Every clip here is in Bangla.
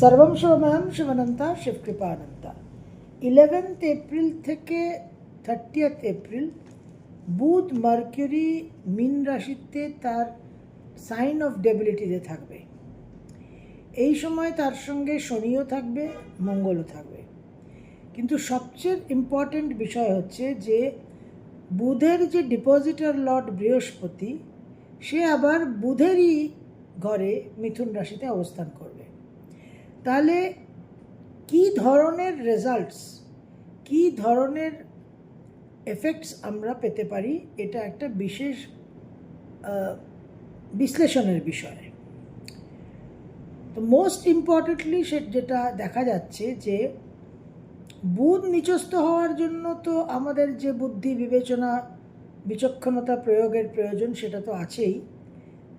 সর্বম শিবময়ম শিবানন্তা শিবকৃপানন্তা। 11th এপ্রিল থেকে 30th এপ্রিল বুধ মার্কিউরি মীন রাশিতে তার সাইন অফ ডেবিলিটিতে থাকবে। এই সময় তার সঙ্গে শনিও থাকবে, মঙ্গলও থাকবে। কিন্তু সবচেয়ে ইম্পর্টেন্ট বিষয় হচ্ছে যে বুধের যে ডিপোজিটর লর্ড বৃহস্পতি, সে আবার বুধেরই ঘরে মিথুন রাশিতে অবস্থান করবে। তাহলে কী ধরনের রেজাল্টস, কী ধরনের এফেক্টস আমরা পেতে পারি, এটা একটা বিশেষ বিশ্লেষণের বিষয়। তো মোস্ট ইম্পর্টেন্টলি যেটা দেখা যাচ্ছে যে বুধ নিচস্থ হওয়ার জন্য তো আমাদের যে বুদ্ধি, বিবেচনা, বিচক্ষণতা প্রয়োগের প্রয়োজন সেটা তো আছেই।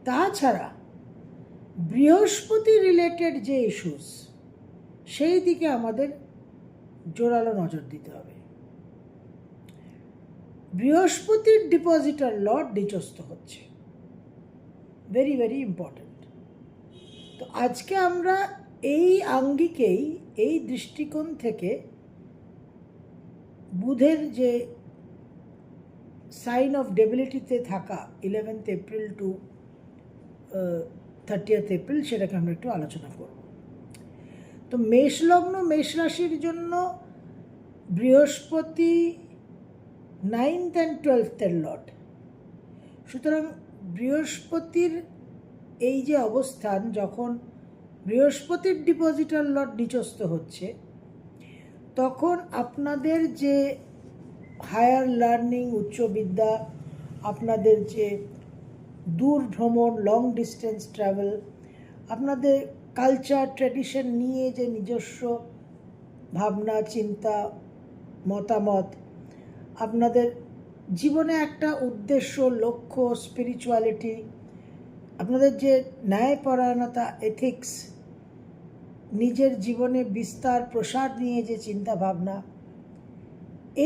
তাছাড়া বৃহস্পতি রিলেটেড যে ইস্যুস, সেই দিকে আমাদের জোরালো নজর দিতে হবে। বৃহস্পতির ডিপোজিটর লর্ড নিচস্থ হচ্ছে, ভেরি ভেরি ইম্পর্ট্যান্ট। তো আজকে আমরা এই আঙ্গিকেই, এই দৃষ্টিকোণ থেকে বুধের যে সাইন অফ ডেবিলিটিতে থাকা 11th April two 30th April, সেটাকে আমরা একটু আলোচনা করব। তো মেষ লগ্ন, মেষ রাশির জন্য বৃহস্পতি 9th and 12th লর্ড। সুতরাং বৃহস্পতির এই যে অবস্থান, যখন বৃহস্পতির ডিপোজিটর লর্ড নিচস্থ হচ্ছে, তখন আপনাদের যে হায়ার লার্নিং, উচ্চবিদ্যা, আপনাদের যে দূর ভ্রমণ, লং ডিস্টেন্স ট্রাভেল, আপনাদের কালচার ট্র্যাডিশন নিয়ে যে নিজস্ব ভাবনা, চিন্তা, মতামত, আপনাদের জীবনে একটা উদ্দেশ্য, লক্ষ্য, স্পিরিচুয়ালিটি, আপনাদের যে ন্যায়পরায়ণতা, এথিক্স, নিজের জীবনে বিস্তার প্রসার নিয়ে যে চিন্তা ভাবনা,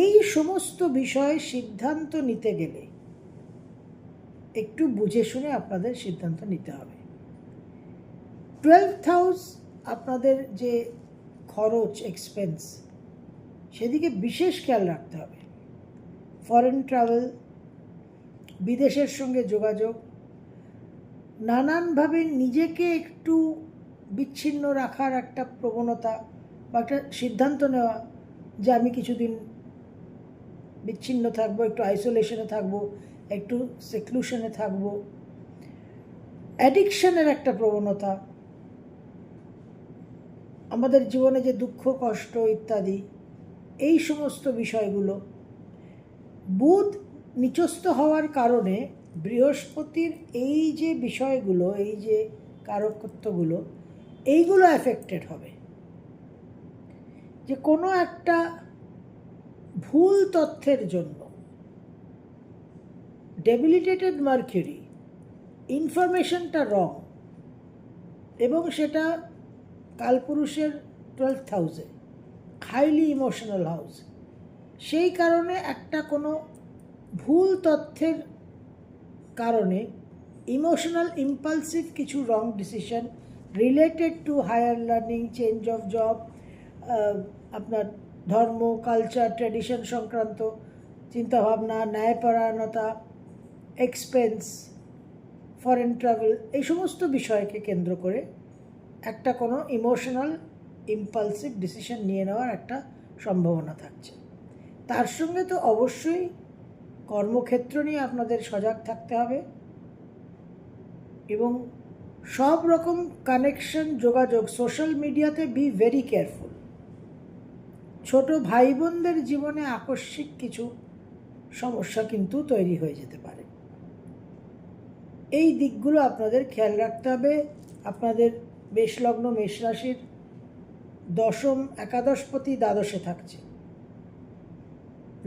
এই সমস্ত বিষয়ে সিদ্ধান্ত নিতে গেলে একটু বুঝে শুনে আপনাদের সিদ্ধান্ত নিতে হবে। 12th হাউস আপনাদের যে খরচ, এক্সপেন্স, সেদিকে বিশেষ খেয়াল রাখতে হবে। ফরেন ট্রাভেল, বিদেশের সঙ্গে যোগাযোগ, নানানভাবে নিজেকে একটু বিচ্ছিন্ন রাখার একটা প্রবণতা বা একটা সিদ্ধান্ত নেওয়া যে আমি কিছুদিন বিচ্ছিন্ন থাকবো, একটু আইসোলেশনে থাকবো, একটু সেক্লুশনে থাকবো, অ্যাডিকশনের একটা প্রবণতা, আমাদের জীবনে যে দুঃখ, কষ্ট ইত্যাদি, এই সমস্ত বিষয়গুলো বুধ নিচস্থ হওয়ার কারণে বৃহস্পতির এই যে বিষয়গুলো, এই যে কারকত্বগুলো, এইগুলো অ্যাফেক্টেড হবে। যে কোনো একটা ভুল তথ্যের জন্য ডেবিলিটেটেড মার্কিউরি, ইনফরমেশনটা রং, এবং সেটা কালপুরুষের 12th হাউসে, হাইলি ইমোশনাল হাউস, সেই কারণে একটা কোনো ভুল তথ্যের কারণে ইমোশনাল ইম্পালসিভ কিছু wrong decision related to higher learning, change of job, আপনার ধর্ম, কালচার, ট্র্যাডিশন সংক্রান্ত চিন্তাভাবনা, ন্যায়পরায়ণতা, এক্সপেন্স, ফরেন ট্রাভেল, এই সমস্ত বিষয়কে কেন্দ্র করে একটা কোনো ইমোশনাল ইম্পালসিভ ডিসিশন নিয়ে নেওয়ার একটা সম্ভাবনা থাকছে। তার সঙ্গে তো অবশ্যই কর্মক্ষেত্র নিয়ে আপনাদের সজাগ থাকতে হবে এবং সব রকম কানেকশন, যোগাযোগ, সোশ্যাল মিডিয়াতে বি ভেরি কেয়ারফুল। ছোট ভাই বোনদের জীবনে আকস্মিক কিছু সমস্যা কিন্তু তৈরি হয়ে যেতে পারে। এই দিকগুলো আপনাদের খেয়াল রাখতে হবে। আপনাদের মেষ লগ্ন, মেষ রাশির দশম, একাদশপতি দ্বাদশে থাকছে,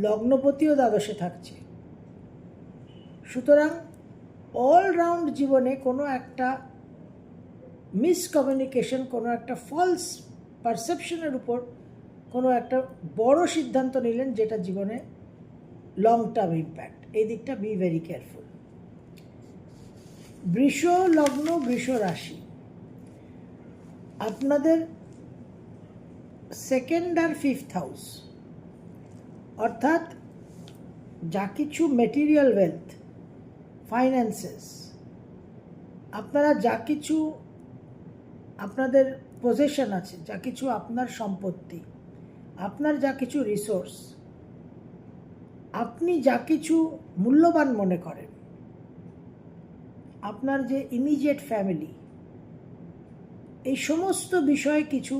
লগ্নপতিও দ্বাদশে থাকছে। সুতরাং অলরাউন্ড জীবনে কোনো একটা মিসকমিউনিকেশন, কোনো একটা ফলস পারসেপশনের উপর কোনো একটা বড় সিদ্ধান্ত নিলেন, যেটা জীবনে লং টার্ম ইম্প্যাক্ট, এই দিকটা বি ভেরি কেয়ারফুল। বৃষ লগ্ন, বৃষ রাশি, আপনাদের সেকেন্ড আর ফিফথ হাউস, অর্থাৎ যা কিছু মেটেরিয়াল ওয়েলথ, ফাইন্যান্সেস, আপনারা যা কিছু আপনাদের পজেশন আছে, যা কিছু আপনার সম্পত্তি, আপনার যা কিছু রিসোর্স, আপনি যা কিছু মূল্যবান মনে করেন, আপনার যে ইমিডিয়েট ফ্যামিলি, এই সমস্ত বিষয়ে কিছু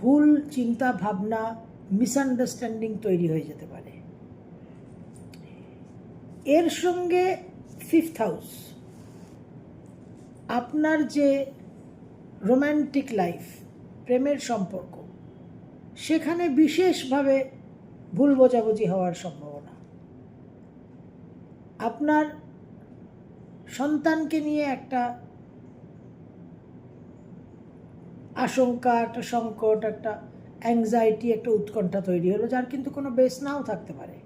ভুল চিন্তা ভাবনা, মিসআন্ডারস্ট্যান্ডিং তৈরি হয়ে যেতে পারে। এর সঙ্গে ফিফথ হাউস, আপনার যে রোম্যান্টিক লাইফ, প্রেমের সম্পর্ক, সেখানে বিশেষভাবে ভুল বোঝাবুঝি হওয়ার সম্ভাবনা। আপনার সন্তানকে নিয়ে একটা আশঙ্কা, একটা সংকট, একটা অ্যাংজাইটি, একটা উৎকণ্ঠা তৈরি হলো, যার কিন্তু কোনো বেস নাও থাকতে পারে।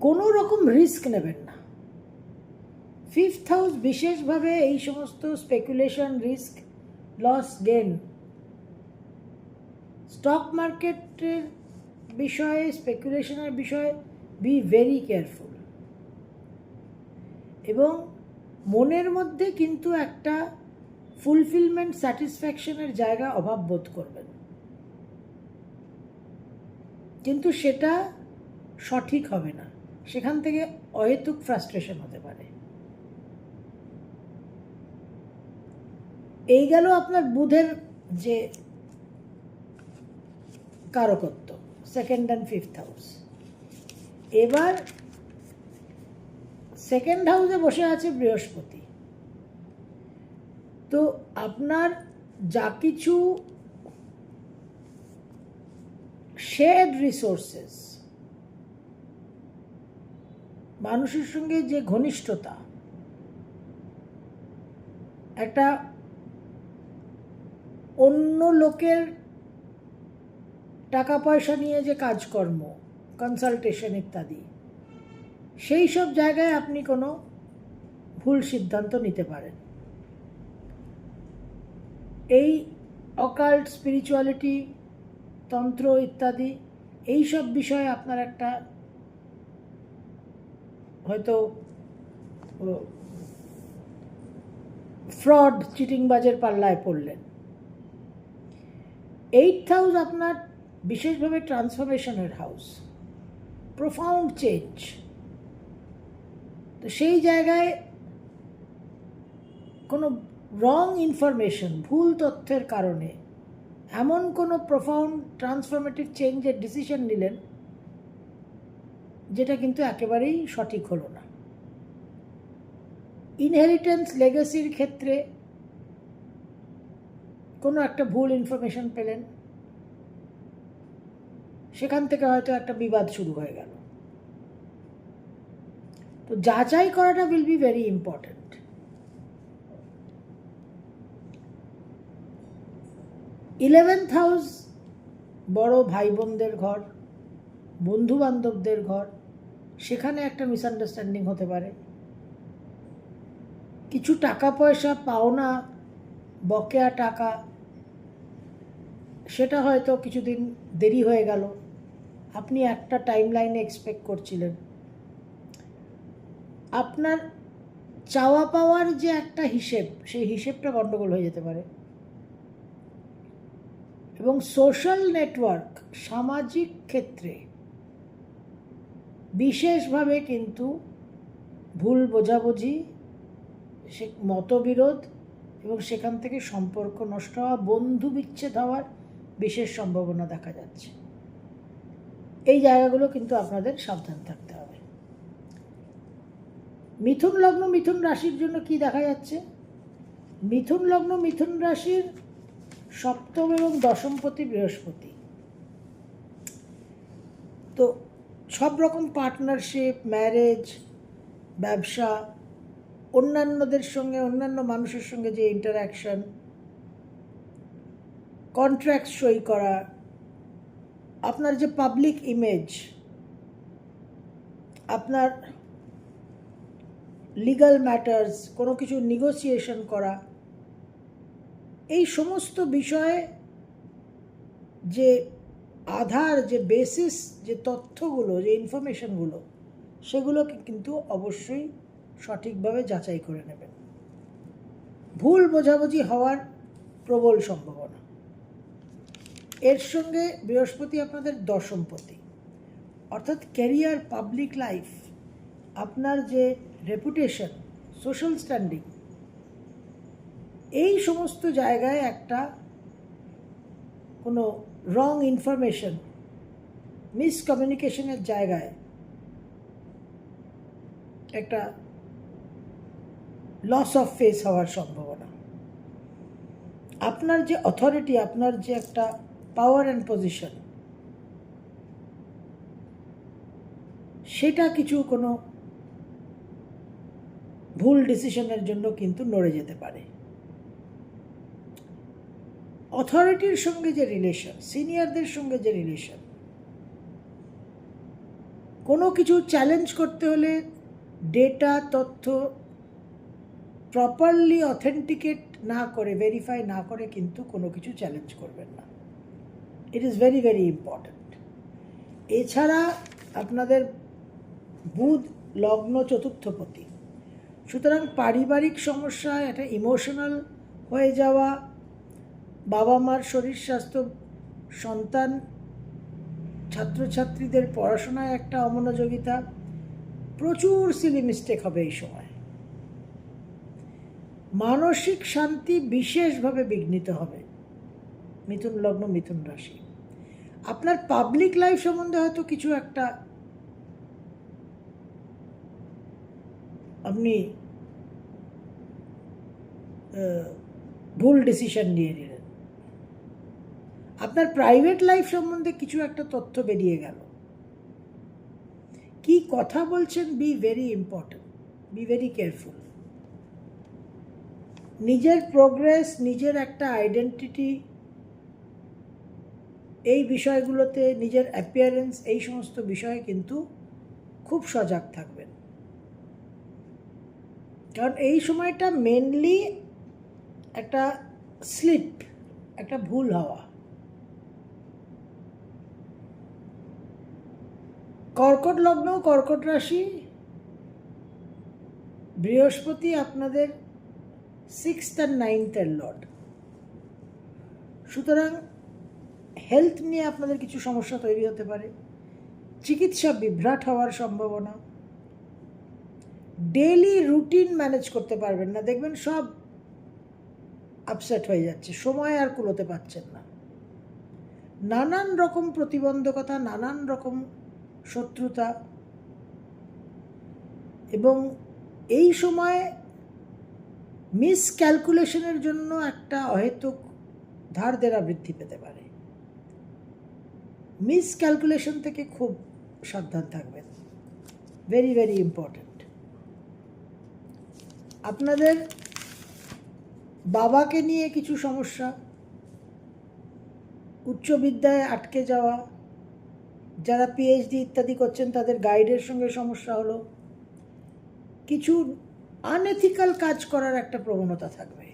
কোনো রকম রিস্ক নেবেন না। ফিফথ হাউস বিশেষভাবে এই সমস্ত speculation, risk, loss, gain, stock মার্কেটের বিষয়ে, স্পেকুলেশনের বিষয়ে বি ভেরি কেয়ারফুল। এবং মনের মধ্যে কিন্তু একটা ফুলফিলমেন্ট, স্যাটিসফ্যাকশনের জায়গা অভাব বোধ করবেন, কিন্তু সেটা সঠিক হবে না, সেখান থেকে অহেতুক ফ্রাস্ট্রেশন হতে পারে। এই গেল আপনার বুধের যে কারকত্ব, সেকেন্ড অ্যান্ড ফিফথ হাউস। এবার সেকেন্ড হাউসে বসে আছে বৃহস্পতি। তো আপনার যা কিছু শেয়ার্ড রিসোর্সেস, মানুষের সঙ্গে যে ঘনিষ্ঠতা, একটা অন্য লোকের টাকা পয়সা নিয়ে যে কাজকর্ম, কনসালটেশন ইত্যাদি, সেই সব জায়গায় আপনি কোনো ভুল সিদ্ধান্ত নিতে পারেন। এই অকাল্ট, স্পিরিচুয়ালিটি, তন্ত্র ইত্যাদি, এই সব বিষয়ে আপনার একটা হয়তো ফ্রড, চিটিংবাজের পাল্লায় পড়লেন। এইথ হাউস আপনার বিশেষভাবে ট্রান্সফরমেশনের হাউস, প্রোফাউন্ড চেঞ্জ। তো সেই জায়গায় কোনো রং ইনফরমেশন, ভুল তথ্যের কারণে এমন কোনো প্রোফাউন্ড ট্রান্সফরমেটিভ চেঞ্জের ডিসিশন নিলেন যেটা কিন্তু একেবারেই সঠিক হলো না। ইনহেরিটেন্স, লেগাসির ক্ষেত্রে কোনো একটা ভুল ইনফরমেশন পেলেন, সেখান থেকে হয়তো একটা বিবাদ শুরু হয়ে গেল। তো যাচাই করাটা will be very important. Eleventh house বড় ভাই বোনদের ঘর, বন্ধু বান্ধবদের ঘর, সেখানে একটা মিসআন্ডারস্ট্যান্ডিং হতে পারে। কিছু টাকা পয়সা, পাওনা, বকেয়া টাকা, সেটা হয়তো কিছুদিন দেরি হয়ে গেল, আপনি একটা টাইম লাইনে এক্সপেক্ট করছিলেন। আপনার চাওয়া পাওয়ার যে একটা হিসেব, সেই হিসেবটা গণ্ডগোল হয়ে যেতে পারে। এবং সোশ্যাল নেটওয়ার্ক, সামাজিক ক্ষেত্রে বিশেষভাবে কিন্তু ভুল বোঝাবুঝি, সে মতবিরোধ, এবং সেখান থেকে সম্পর্ক নষ্ট হওয়া, বন্ধু বিচ্ছেদ হওয়ার বিশেষ সম্ভাবনা দেখা যাচ্ছে। এই জায়গাগুলো কিন্তু আপনাদের সাবধান থাকতে হবে। মিথুন লগ্ন, মিথুন রাশির জন্য কি দেখা যাচ্ছে? মিথুন লগ্ন, মিথুন রাশির সপ্তম এবং দশমপতি বৃহস্পতি। তো সব রকম পার্টনারশিপ, ম্যারেজ, ব্যবসা, অন্যান্যদের সঙ্গে, অন্যান্য মানুষের সঙ্গে যে ইন্টারাকশন, কন্ট্রাক্ট সই করা, আপনার যে পাবলিক ইমেজ, আপনার লিগ্যাল ম্যাটার্স, কোনো কিছু নেগোসিয়েশন করা, এই সমস্ত বিষয়ে যে আধার, যে বেসিস, যে তথ্যগুলো, যে ইনফরমেশনগুলো, সেগুলোকে কিন্তু অবশ্যই সঠিকভাবে যাচাই করে নেবেন। ভুল বোঝাবুঝি হওয়ার প্রবল সম্ভাবনা। এর সঙ্গে বৃহস্পতি আপনাদের দশমপতি, অর্থাৎ ক্যারিয়ার, পাবলিক লাইফ, আপনার যে রেপুটেশন, সোশ্যাল স্ট্যান্ডিং, এই সমস্ত জায়গায় একটা কোনো রং ইনফরমেশন, মিসকমিউনিকেশনের জায়গায় একটা লস অফ ফেস হওয়ার সম্ভাবনা। আপনার যে অথরিটি, আপনার যে একটা পাওয়ার অ্যান্ড পজিশন, সেটা কিছু কোনো ভুল ডিসিশনের জন্য কিন্তু নড়ে যেতে পারে। অথরিটির সঙ্গে যে রিলেশন, সিনিয়রদের সঙ্গে যে রিলেশন, কোনো কিছু চ্যালেঞ্জ করতে হলে ডেটা, তথ্য প্রপারলি অথেন্টিকেট না করে, ভেরিফাই না করে কিন্তু কোনো কিছু চ্যালেঞ্জ করবেন না। It is very very important. এছাড়া আপনাদের বুধ লগ্ন চতুর্থপতি, সুতরাং পারিবারিক সমস্যা, একটা ইমোশনাল হয়ে যাওয়া, বাবা মার শরীর স্বাস্থ্য, সন্তান, ছাত্রছাত্রীদের পড়াশোনায় একটা অমনোযোগিতা, প্রচুর সিলি মিস্টেক হবে এই সময়। মানসিক শান্তি বিশেষভাবে বিঘ্নিত হবে। মিথুন লগ্ন, মিথুন রাশি। আপনার পাবলিক লাইফ সম্বন্ধে হয়তো কিছু একটা আপনি ভুল ডিসিশন নিয়ে নিলেন। আপনার প্রাইভেট লাইফ সম্বন্ধে কিছু একটা তথ্য বেরিয়ে গেল। কি কথা বলছেন, be very important, be very careful. নিজের প্রোগ্রেস, নিজের একটা আইডেন্টিটি, এই বিষয়গুলোতে, নিজের অ্যাপিয়ারেন্স, এই সমস্ত বিষয়ে কিন্তু খুব সজাগ থাকবেন। কারণ এই সময়টা মেনলি একটা স্লিপ, একটা ভুল হওয়া। কর্কট লগ্ন, কর্কট রাশি, বৃহস্পতি আপনাদের 6th আর 9th লর্ড। সুতরাং হেলথ নিয়ে আপনাদের কিছু সমস্যা তৈরি হতে পারে, চিকিৎসা বিভ্রাট হওয়ার সম্ভাবনা, ডেইলি রুটিন ম্যানেজ করতে পারবেন না, দেখবেন সব আপসেট হয়ে যাচ্ছে, সময় আর কুলোতে পারছেন না, নানান রকম প্রতিবন্ধকতা, নানান রকম শত্রুতা, এবং এই সময় মিসক্যালকুলেশনের জন্য একটা অহেতুক ধার দেনা বৃদ্ধি পেতে পারে। মিসক্যালকুলেশন থেকে খুব সাবধান থাকবেন, ভেরি ভেরি ইম্পর্ট্যান্ট। আপনাদের বাবাকে নিয়ে কিছু সমস্যা, উচ্চ বিদ্যায় আটকে যাওয়া, যারা পিএইচডি ইত্যাদি করছেন তাদের গাইডের সঙ্গে সমস্যা হলো, কিছু আনএথিক্যাল কাজ করার একটা প্রবণতা থাকবে,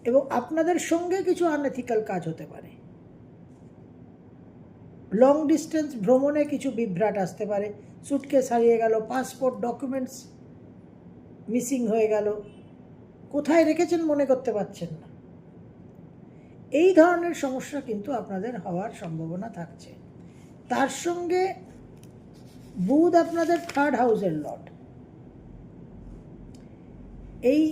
এবং আপনাদের সঙ্গে কিছু আনএথিক্যাল কাজ হতে পারে। লং ডিস্টেন্স ভ্রমণে কিছু বিভ্রাট আসতে পারে, সুটকেস হারিয়ে গেল, পাসপোর্ট, ডকুমেন্টস মিসিং হয়ে গেল, কোথায় রেখেছেন মনে করতে পারছেন না, এই ধরনের সমস্যা কিন্তু আপনাদের হওয়ার সম্ভাবনা থাকছে। তার সঙ্গে বুধ আপনাদের 3rd হাউসের লর্ড। এই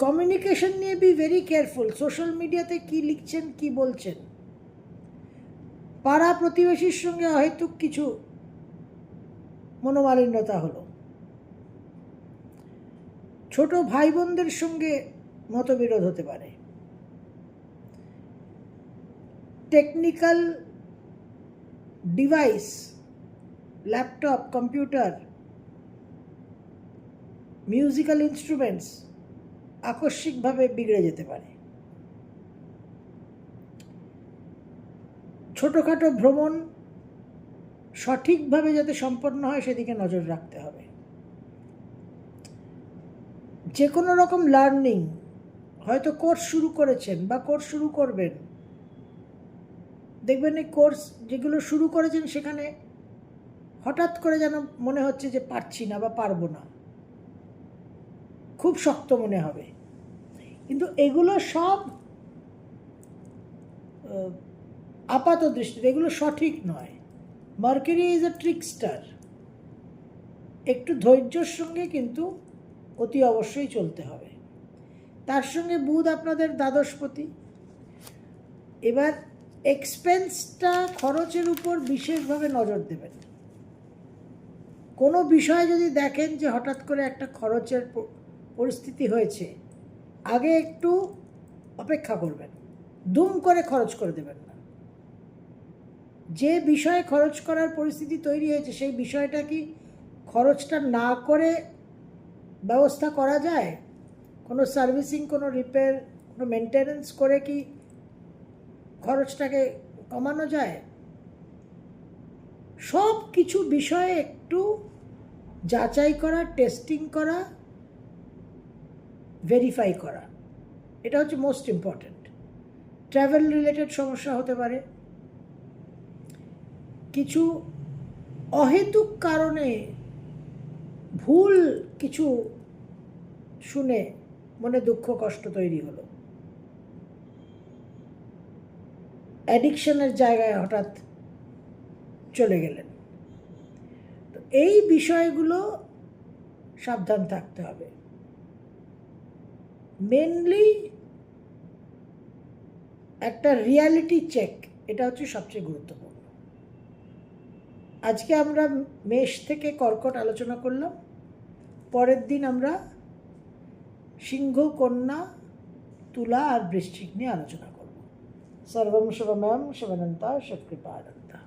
কমিউনিকেশন নিয়ে বি ভেরি কেয়ারফুল। সোশ্যাল মিডিয়াতে কি লিখছেন, কি বলছেন, পাড়া প্রতিবেশীর সঙ্গে অহেতুক কিছু মনোমালিন্যতা হলো, ছোট ভাই বোনদের সঙ্গে মতবিরোধ হতে পারে, technical device, laptop, computer, musical instruments আকস্মিকভাবে বিগড়ে যেতে পারে। ছোটোখাটো ভ্রমণ সঠিকভাবে যাতে সম্পন্ন হয় সেদিকে নজর রাখতে হবে। যে কোনো রকম লার্নিং, হয়তো কোর্স শুরু করেছেন বা কোর্স শুরু করবেন, দেখবেন এই কোর্স যেগুলো শুরু করেছেন সেখানে হঠাৎ করে যেন মনে হচ্ছে যে পারছি না বা পারবো না, খুব শক্ত মনে হবে। কিন্তু এগুলো সব আপাত দৃষ্টিতে এগুলো সঠিক নয়। Mercury is a trickster. একটু ধৈর্যের সঙ্গে কিন্তু অতি অবশ্যই চলতে হবে। তার সঙ্গে বুধ আপনাদের দ্বাদশপতি। এবার এক্সপেন্সটা, খরচের উপর বিশেষভাবে নজর দেবেন। কোনো বিষয়ে যদি দেখেন যে হঠাৎ করে একটা খরচের পরিস্থিতি হয়েছে, আগে একটু অপেক্ষা করবেন, দুম করে খরচ করে দেবেন না। যে বিষয়ে খরচ করার পরিস্থিতি তৈরি হয়েছে সেই বিষয়টা কি খরচটা না করে ব্যবস্থা করা যায়? কোনো সার্ভিসিং, কোনো রিপেয়ার, কোনো মেনটেনেন্স করে কি খরচটাকে কমানো যায়? সব কিছু বিষয়ে একটু যাচাই করা, টেস্টিং করা, ভেরিফাই করা, এটা হচ্ছে মোস্ট ইম্পর্ট্যান্ট। ট্রাভেল রিলেটেড সমস্যা হতে পারে, কিছু অহেতুক কারণে ভুল কিছু শুনে মনে দুঃখ কষ্ট তৈরি হলো, অ্যাডিকশনের জায়গায় হঠাৎ চলে গেলেন, তো এই বিষয়গুলো সাবধান থাকতে হবে। মেনলি একটা রিয়ালিটি চেক, এটা হচ্ছে সবচেয়ে গুরুত্বপূর্ণ। আজকে আমরা মেষ থেকে কর্কট আলোচনা করলাম, পরের দিন আমরা সিংহ, কন্যা, তুলা আর বৃশ্চিক নিয়ে আলোচনা করব। সর্বম শুভময়ম শিবানন্তা শিবকৃপানন্তা।